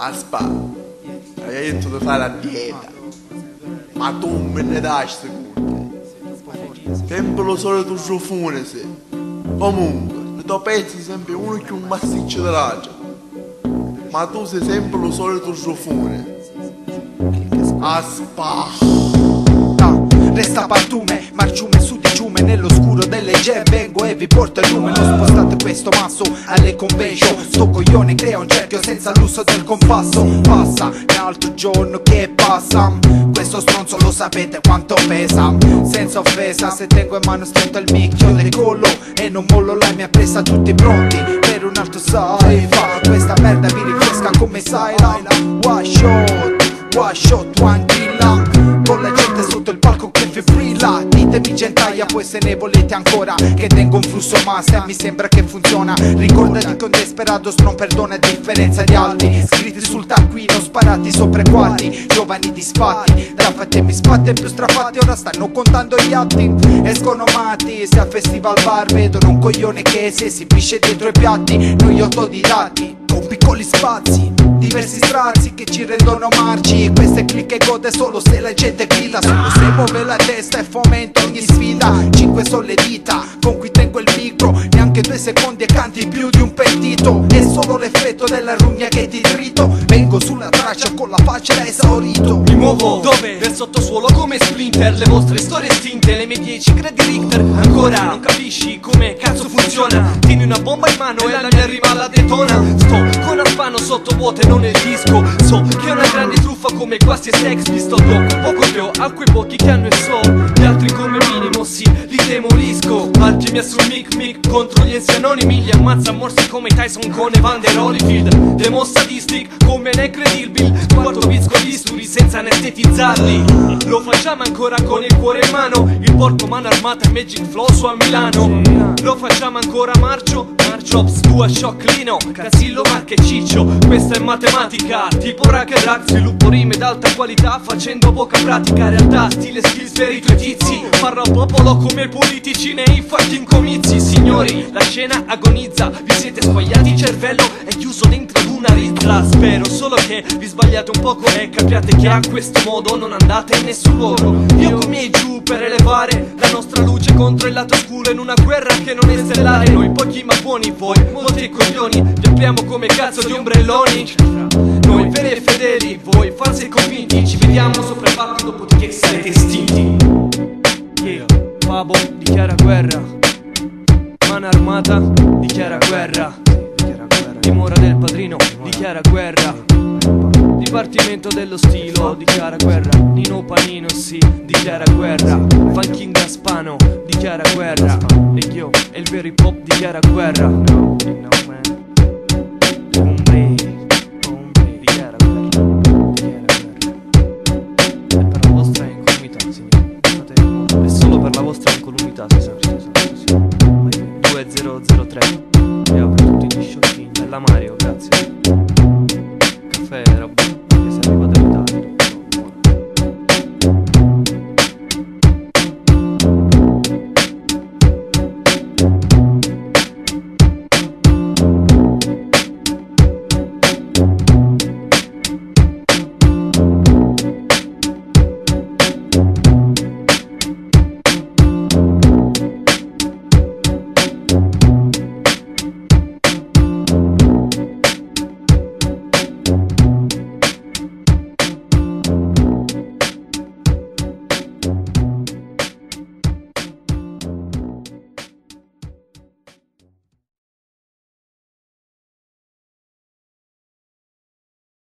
Aspetta, hai detto di fare la dieta, ma tu me ne dai secondo. Sempre lo solito giuffone sei. Comunque, le tue pezzi sempre uno più massiccio dell'altro. Ma tu sei sempre lo solito giuffone. Aspetta. Resta pattume, marciume su di giume, nell'oscuro delle gem vengo e vi porto il lume. Non spostate questo masso alle convention, sto coglione crea un cerchio senza l'uso del compasso. Passa, un altro giorno che passa, questo stronzo lo sapete quanto pesa. Senza offesa, se tengo in mano stretto il micchio decollo e non mollo la mia presa. Tutti pronti per un altro saifa, questa merda vi rinfresca come Silent. One shot, tranquilla, con la gente sotto il palco che fibrilla. Ditemi gentaia, poi se ne volete ancora, che tengo un flusso master, mi sembra che funziona. Ricordati che un desperato non perdona a differenza di altri. Scritti sul taccuino, sparati sopra i quadri, giovani disfatti, da fatti e mi spatte più strafatti. Ora stanno contando gli atti, escono matti. Se al festival bar vedono un coglione che si esibisce dietro i piatti, noi autodidatti con piccoli spazi, diversi strazi che ci rendono marci. Queste clicche gode solo se la gente grida, solo se muove la testa e fomenta ogni sfida. 5 sono le dita con cui tengo il micro, neanche 2 secondi e canti più di un pentito. È solo l'effetto della rugna che ti drito, vengo sulla traccia con la faccia da esaurito. Mi muovo dove? Nel sottosuolo come Splinter, le vostre storie estinte, le mie 10 gradi Richter. Ancora non capisci come cazzo funziona, tieni una bomba in mano e la mia rima la detona. Sto con Alfano sotto vuoto e non nel disco, so che è una grande truffa come quasi Sex Pistol. Dopo poco che ho a quei pochi che hanno il soul, gli altri come minimo sì, li demolisco. Alchimia sul mic contro gli essi anonimi, li ammazza a morsi come Tyson con Evander Holyfield. Demo sadistic come Necredilbil, quarto beats con gli studi senza anestetizzarli. Lo facciamo ancora con il cuore in mano, il porco mano armata e Magic Flow su a Milano. Lo facciamo ancora marcio Ops, tu a Shocklino, Casillo, Marche e Ciccio. Questa è matematica, tipo rack e rack. Sviluppo rime d'alta qualità facendo poca pratica. Realtà, stile, skills per i tuoi tizi. Parlo a popolo come i politici nei fucking comizi. Signori, la scena agonizza, vi siete squagliati, il cervello è chiuso dentro ad una ritla. Spero solo che vi sbagliate un poco e capiate che a questo modo non andate in nessun luogo. Io con miei giù per elevare la nostra luce contro il lato oscuro in una guerra che non è stellare. Noi pochi ma buoni, voi molti coglioni, vi apriamo come cazzo di ombrelloni. Noi veri e fedeli, voi falsi e convinti, ci vediamo sopra i palchi dopodiché sarete estinti. Yeah. Pabo dichiara guerra, mano armata dichiara guerra, dimora del padrino dichiara guerra, dipartimento dello stilo dichiara guerra, Nino Panino sì dichiara guerra, Funking Gaspano dichiara guerra, e io e il vero hip hop dichiara guerra. Ombre dichiara guerra, è per la vostra incolumità, signori. È solo per la vostra incolumità, signori. 2003 e per tutti gli sciocchini della Mario, grazie. Caffè era buono.